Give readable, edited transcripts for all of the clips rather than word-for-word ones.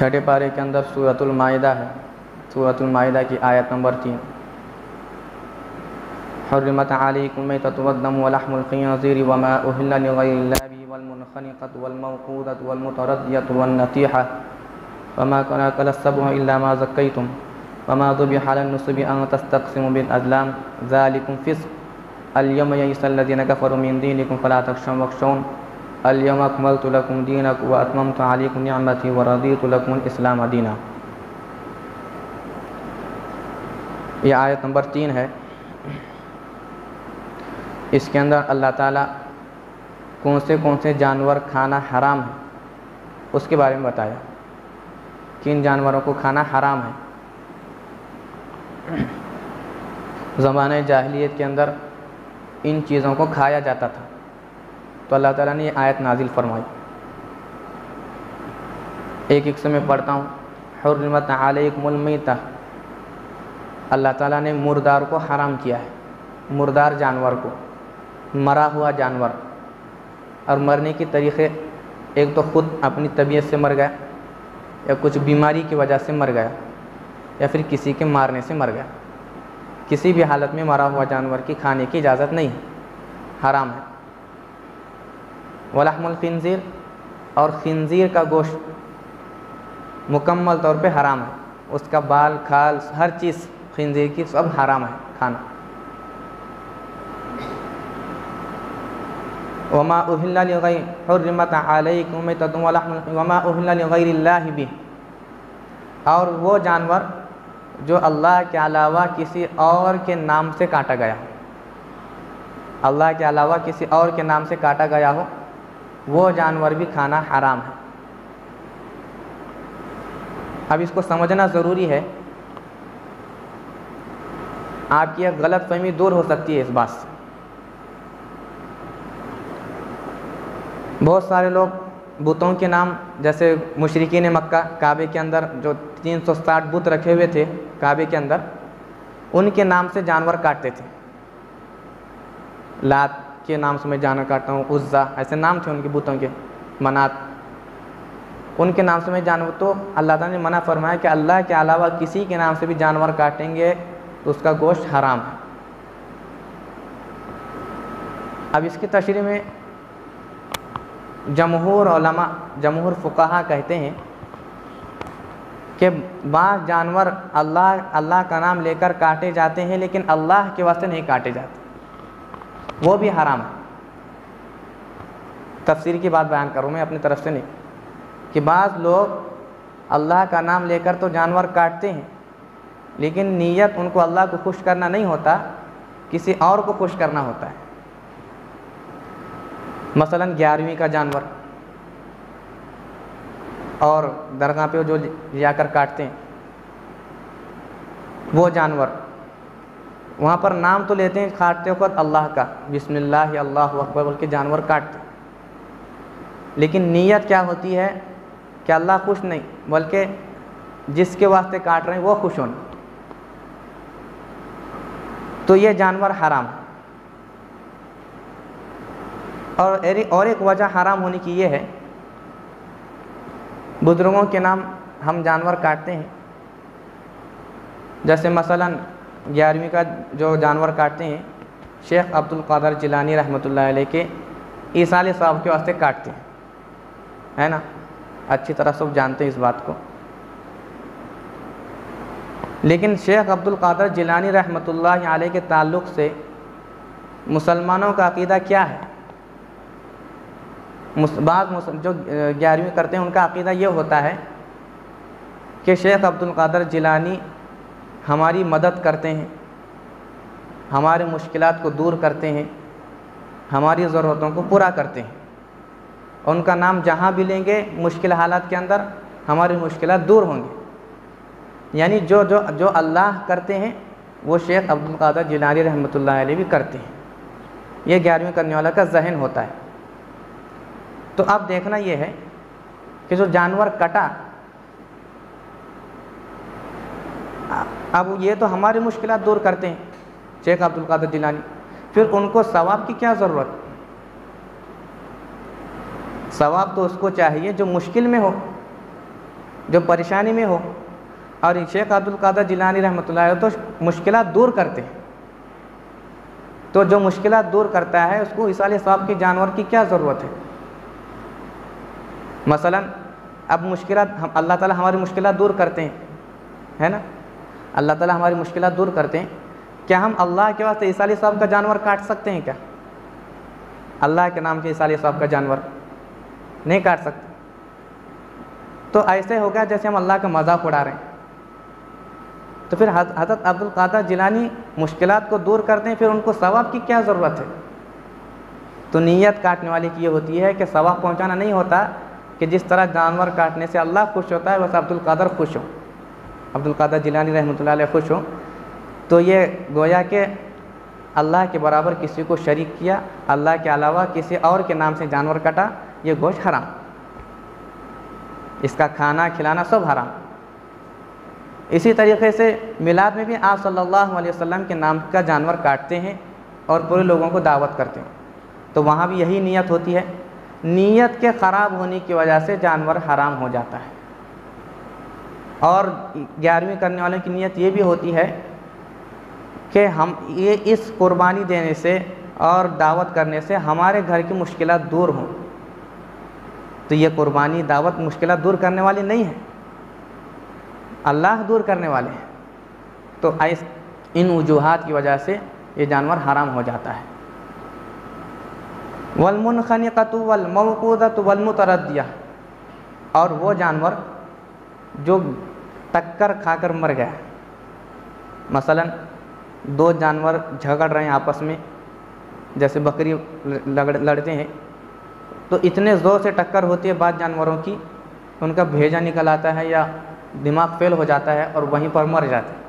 छठे पारे के अंदर सूरतुल माइदा है। सूरतुल माइदा की आयत नंबर 3। हुर्रिमत अलैकुम मैततु वद्दमु वलहमुल खिंज़ीरि वमा उहिल्ला लिग़ैरिल्लाहि बिही वल्मुनख़निक़तु वल्मौक़ूदतु वल्मुतरद्दियतु वन्नतीहा वमा काना कलस्सबुअ इल्ला मा ज़क्कैतुम वमा ज़ुबिह अलन्नुसबि अन तस्तक़सिमु बिल-अज़लाम ज़ालिकुम फ़िस्क़ अल-यौम यइसल्लज़ीना कफ़रू मिन दीनिकुम फ़ला तख़शवहुम वख़शवून अल-यौम अकमलतु लकुम दीनकुम व अतममतु अलैकुम निअमती व रज़ीतु लकुमुल इस्लाम दीना। यह आयत नंबर 3 है। इसके अंदर अल्लाह ताला कौन से जानवर खाना हराम है उसके बारे में बताया। किन जानवरों को खाना हराम है। ज़माने जाहिलियत के अंदर इन चीज़ों को खाया जाता था, तो अल्लाह ताला ने ये आयत नाजिल फरमाई। एक एक से मैं पढ़ता हूँ। हुर्रिमत अलैकुमुल मैता, अल्लाह ताला ने मुर्दार को हराम किया है। मुर्दार जानवर को, मरा हुआ जानवर, और मरने के तरीक़े एक तो ख़ुद अपनी तबीयत से मर गया, या कुछ बीमारी की वजह से मर गया, या फिर किसी के मारने से मर गया। किसी भी हालत में मरा हुआ जानवर की खाने की इजाज़त नहीं है, हराम है। वलहमुल खिंज़ीर, और खिंज़ीर का गोश्त मुकम्मल तौर पे हराम है। उसका बाल खाल हर चीज़ खिंज़ीर की सब हराम है खाना। वमा उहिल्ला लिग़ैरि हुर्रिमत अलैकुम मैततु वमा उहिल्ला लिग़ैरिल्लाहि बिही, और वो जानवर जो अल्लाह के अलावा किसी और के नाम से काटा गया हो, अल्लाह के अलावा किसी और के नाम से काटा गया हो, वो जानवर भी खाना हराम है। अब इसको समझना ज़रूरी है। आपकी यह गलतफहमी दूर हो सकती है इस बात से। बहुत सारे लोग बुतों के नाम, जैसे मुशरिकीन मक्का काबे के अंदर जो 360 बुत रखे हुए थे काबे के अंदर, उनके नाम से जानवर काटते थे। लात के नाम से मैं जानवर काटता हूँ, उज़्ज़ा, ऐसे नाम थे उनके बुतों के, मनात, उनके नाम से मैं जानवर। तो अल्लाह ताला ने मना फरमाया कि अल्लाह के अलावा किसी के नाम से भी जानवर काटेंगे तो उसका गोश्त हराम है। अब इसकी तशरीह में जमहूर उलमा, जमहूर फुक़हा कहते हैं कि बाज़ जानवर अल्लाह का नाम लेकर काटे जाते हैं, लेकिन अल्लाह के वास्ते नहीं काटे जाते, वो भी हराम है। तफसीर की बात बयान करूँ मैं अपनी तरफ से नहीं, कि बाज़ लोग अल्लाह का नाम लेकर तो जानवर काटते हैं, लेकिन नीयत उनको अल्लाह को खुश करना नहीं होता, किसी और को खुश करना होता है। मसलन 11वीं का जानवर, और दरगाह पे जो जाकर काटते हैं वो जानवर, वहाँ पर नाम तो लेते हैं काटते वक़्त अल्लाह का, बिस्मिल्लाह अल्लाहु अकबर बोल के जानवर काटते, लेकिन नीयत क्या होती है कि अल्लाह खुश नहीं, बल्कि जिसके वास्ते काट रहे हैं वो खुश होने, तो ये जानवर हराम है। और एक वजह हराम होने की ये है, बुज़ुर्गों के नाम हम जानवर काटते हैं, जैसे मसलन 11वीं का जो जानवर काटते हैं, शेख अब्दुल क़ादिर जिलानी रहमतुल्लाह अलैह के ईसाले साहब के वास्ते काटते हैं, है ना, अच्छी तरह सब जानते हैं इस बात को। लेकिन शेख अब्दुल क़ादिर जिलानी रहमतुल्लाह अलैह के ताल्लुक़ से मुसलमानों का अक़ीदा क्या है? जो 11वीं करते हैं उनका अक़ीदा ये होता है कि शेख अब्दुल क़ादिर जिलानी हमारी मदद करते हैं, हमारे मुश्किलात को दूर करते हैं, हमारी ज़रूरतों को पूरा करते हैं। उनका नाम जहाँ भी लेंगे मुश्किल हालात के अंदर हमारी मुश्किलात दूर होंगी। यानी जो अल्लाह करते हैं वो शेख अब्दुल क़ादिर जिलानी रहमतुल्लाह अलैह भी करते हैं। ये 11वीं करने वाला का जहन होता है। तो अब देखना ये है कि जो जानवर कटा, अब ये तो हमारी मुश्किलात दूर करते हैं शेख अब्दुल क़ादिर जिलानी, फिर उनको सवाब की क्या ज़रूरत? सवाब तो उसको चाहिए जो मुश्किल में हो, जो परेशानी में हो। और शेख अब्दुल कादर जिलानी रहमतुल्लाह अलैह तो मुश्किलात दूर करते हैं। तो जो मुश्किलात दूर करता है उसको इसाले सवाब के जानवर की क्या ज़रूरत है। मसलन अब मुश्किलात हम अल्लाह ताला हमारी मुश्किलात दूर करते हैं, है ना, अल्लाह ताला हमारी मुश्किलात दूर करते हैं। क्या हम अल्लाह के वास्ते इसाले सवाब का जानवर काट सकते हैं क्या? अल्लाह के नाम से इसाले सवाब का जानवर नहीं काट सकते। तो ऐसे हो गया जैसे हम अल्लाह का मजाक उड़ा रहे हैं। तो फिर हज़रत अब्दुल कादर जिलानी मुश्किलात को दूर करते हैं, फिर उनको सवाब की क्या ज़रूरत है। तो नीयत काटने वाले की ये होती है कि सवाब पहुंचाना नहीं होता कि जिस तरह जानवर काटने से अल्लाह खुश होता है वैसे अब्दुल कादर खुश हो, अब्दुल कादर जिलानी रहमतुल्लाह अलैह खुश हो। तो ये गोया के अल्लाह के बराबर किसी को शरीक किया, अल्लाह के अलावा किसी और के नाम से जानवर काटा, ये गोश्त हराम, इसका खाना खिलाना सब हराम। इसी तरीके से मिलाद में भी आप सल्लल्लाहु अलैहि वसल्लम के नाम का जानवर काटते हैं और पूरे लोगों को दावत करते हैं। तो वहाँ भी यही नीयत होती है। नीयत के ख़राब होने की वजह से जानवर हराम हो जाता है। और 11वीं करने वालों की नीयत ये भी होती है कि हम ये इस कुर्बानी देने से और दावत करने से हमारे घर की मुश्किलात दूर हों। तो ये कुर्बानी दावत मुश्किलात दूर करने वाली नहीं है, अल्लाह दूर करने वाले हैं। तो इन वजूहात की वजह से ये जानवर हराम हो जाता है। वल्मुनखनिक़तु वल्मौक़ूज़तु वल्मुतरद्दिया, और वो जानवर जो टक्कर खाकर मर गया। मसलन दो जानवर झगड़ रहे हैं आपस में, जैसे बकरी लड़ते हैं, तो इतने ज़ोर से टक्कर होती है बाद जानवरों की, उनका भेजा निकल आता है या दिमाग फेल हो जाता है और वहीं पर मर जाते हैं।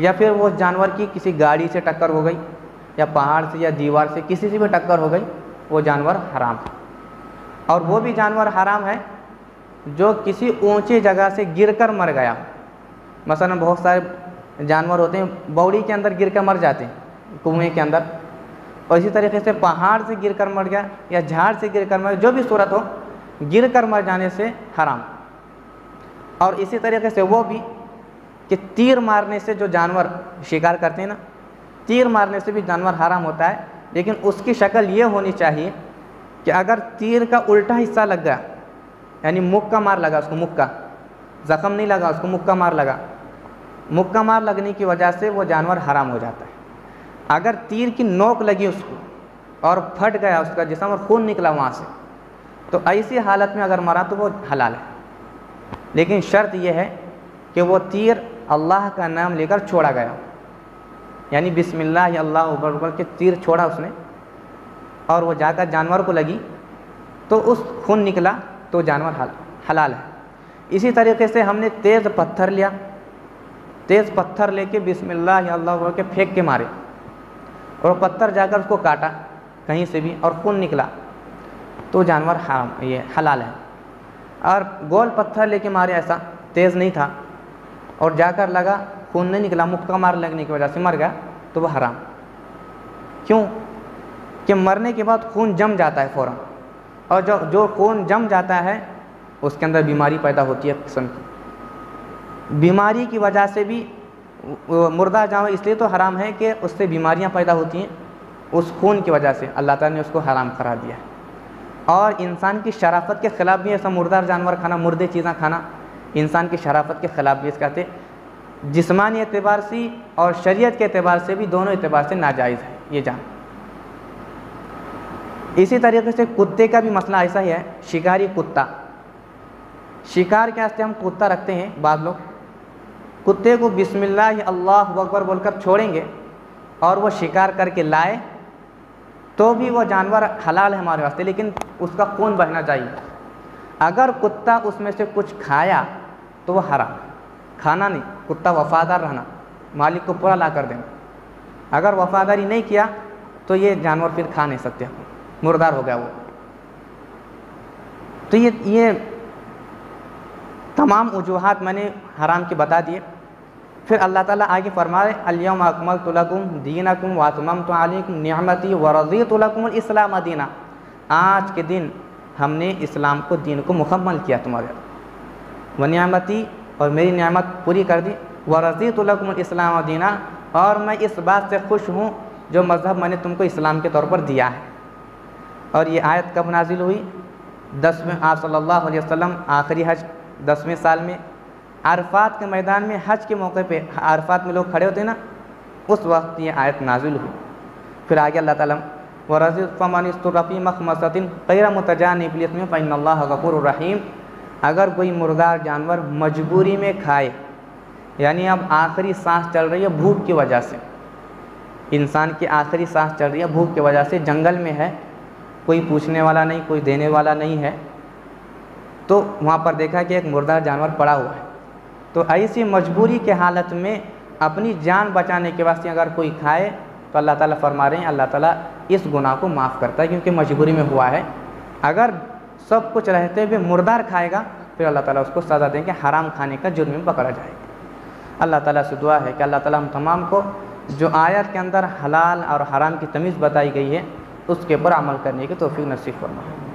या फिर वो जानवर की किसी गाड़ी से टक्कर हो गई या पहाड़ से या दीवार से किसी से भी टक्कर हो गई, वो जानवर हराम है। और वो भी जानवर हराम है जो किसी ऊंची जगह से गिरकर मर गया। मसलन बहुत सारे जानवर होते हैं बौड़ी के अंदर गिरकर मर जाते हैं, कुएं के अंदर, और इसी तरीके से पहाड़ से गिरकर मर गया या झाड़ से गिरकर मर, जो भी सूरत हो, गिरकर मर जाने से हराम। और इसी तरीके से वो भी कि तीर मारने से जो जानवर शिकार करते हैं ना, तीर मारने से भी जानवर हराम होता है, लेकिन उसकी शक्ल ये होनी चाहिए कि अगर तीर का उल्टा हिस्सा लग गया, यानी मुक्का मार लगा उसको, मुक्का ज़ख़म नहीं लगा उसको, मुक्का मार लगा, मुक्का मार लगने की वजह से वो जानवर हराम हो जाता है। अगर तीर की नोक लगी उसको और फट गया उसका जिस्म और खून निकला वहाँ से, तो ऐसी हालत में अगर मरा तो वो हलाल है। लेकिन शर्त यह है कि वो तीर अल्लाह का नाम लेकर छोड़ा गया, यानी बिस्मिल्लाह या अल्लाह अकबर बोल के तीर छोड़ा उसने और वो जाकर जानवर को लगी तो उस खून निकला तो जानवर हलाल है। इसी तरीके से हमने तेज़ पत्थर लिया, तेज़ पत्थर लेके बिस्मिल्लाह या अल्लाह बोल के फेंक के मारे और पत्थर जाकर उसको काटा कहीं से भी और खून निकला तो जानवर हराम, ये हलाल है। और गोल पत्थर लेके मारे, ऐसा तेज़ नहीं था और जाकर लगा, खून नहीं निकला, मुक्का मार लगने की वजह से मर गया, तो वह हराम। क्यों? कि मरने के बाद खून जम जाता है फ़ौरन, और जो खून जम जाता है उसके अंदर बीमारी पैदा होती है किस्म की। बीमारी की वजह से भी मुर्दा जानवर इसलिए तो हराम है कि उससे बीमारियां पैदा होती हैं, उस खून की वजह से अल्लाह ताला ने उसको हराम करार दिया है। और इंसान की शराफत के ख़िलाफ़ भी ऐसा मुर्दार जानवर खाना, मुर्दे चीज़ें खाना इंसान की शराफत के ख़िलाफ़ भी, इस कहते जिस्मानी एतबार से और शरीयत के एतबार से भी, दोनों एतबार से नाजायज़ है ये जान। इसी तरीके से कुत्ते का भी मसला ऐसा ही है। शिकारी कुत्ता, शिकार के वास्ते हम कुत्ता रखते हैं, बाद लोग कुत्ते को बिस्मिल्लाह अल्लाह अकबर बोलकर छोड़ेंगे और वो शिकार करके लाए तो भी वो जानवर हलाल है हमारे वास्ते, लेकिन उसका खून बहना चाहिए। अगर कुत्ता उसमें से कुछ खाया तो वह हराम, खाना नहीं, कुत्ता वफ़ादार रहना, मालिक को पूरा ला कर देना। अगर वफ़ादारी नहीं किया तो ये जानवर फिर खा नहीं सकते, मुर्दार हो गया वो। तो ये तमाम वजूहात मैंने हराम के बता दिए। फिर अल्लाह ताला आगे फरमाए अल-यौमा अकमलतु लकुम दीनकुम व अतममतु अलैकुम निअमती व रज़ीतु लकुमुल इस्लाम दीना। आज के दिन हमने इस्लाम को, दीन को मुकम्मल किया तुम्हारे। व नियामती, और मेरी नियामत पूरी कर दी, व रज़ीतु लकुमुल इस्लाम दीना, और मैं इस बात से खुश हूँ जो मज़हब मैंने तुमको इस्लाम के तौर पर दिया है। और ये आयत कब नाजिल हुई? 10वें, आप सल्लल्लाहु अलैहि वसल्लम आखिरी हज 10वें साल में अरफात के मैदान में हज के मौके पे अरफात में लोग खड़े होते ना, उस वक्त ये आयत नाजिल हुई। फिर आगे अल्लाह ताला व रज़ीक़ फ़मन इस्तुरफ़ी मख़मसतिन ग़ैर मुतजानिब लिस्मिन फ़इन्नल्लाह गफ़ूरुर रहीम। अगर कोई मुर्दार जानवर मजबूरी में खाए, यानी अब आखिरी सांस चल रही है भूख की वजह से, इंसान की आखिरी सांस चल रही है भूख की वजह से, जंगल में है, कोई पूछने वाला नहीं, कोई देने वाला नहीं है, तो वहाँ पर देखा कि एक मुर्दार जानवर पड़ा हुआ है। तो ऐसी मजबूरी के हालत में अपनी जान बचाने के वास्ते अगर कोई खाए तो अल्लाह ताला फरमा रहे हैं अल्लाह ताला इस गुनाह को माफ़ करता है, क्योंकि मजबूरी में हुआ है। अगर सब कुछ रहते हुए मुर्दार खाएगा फिर अल्लाह ताला उसको सज़ा देंगे, हराम खाने का जुर्म में पकड़ा जाएगा। अल्लाह ताला से दुआ है कि अल्लाह ताला हम तमाम को जो आयत के अंदर हलाल और हराम की तमीज़ बताई गई है उसके ऊपर अमल करने की तौफीक नसीब फरमाए।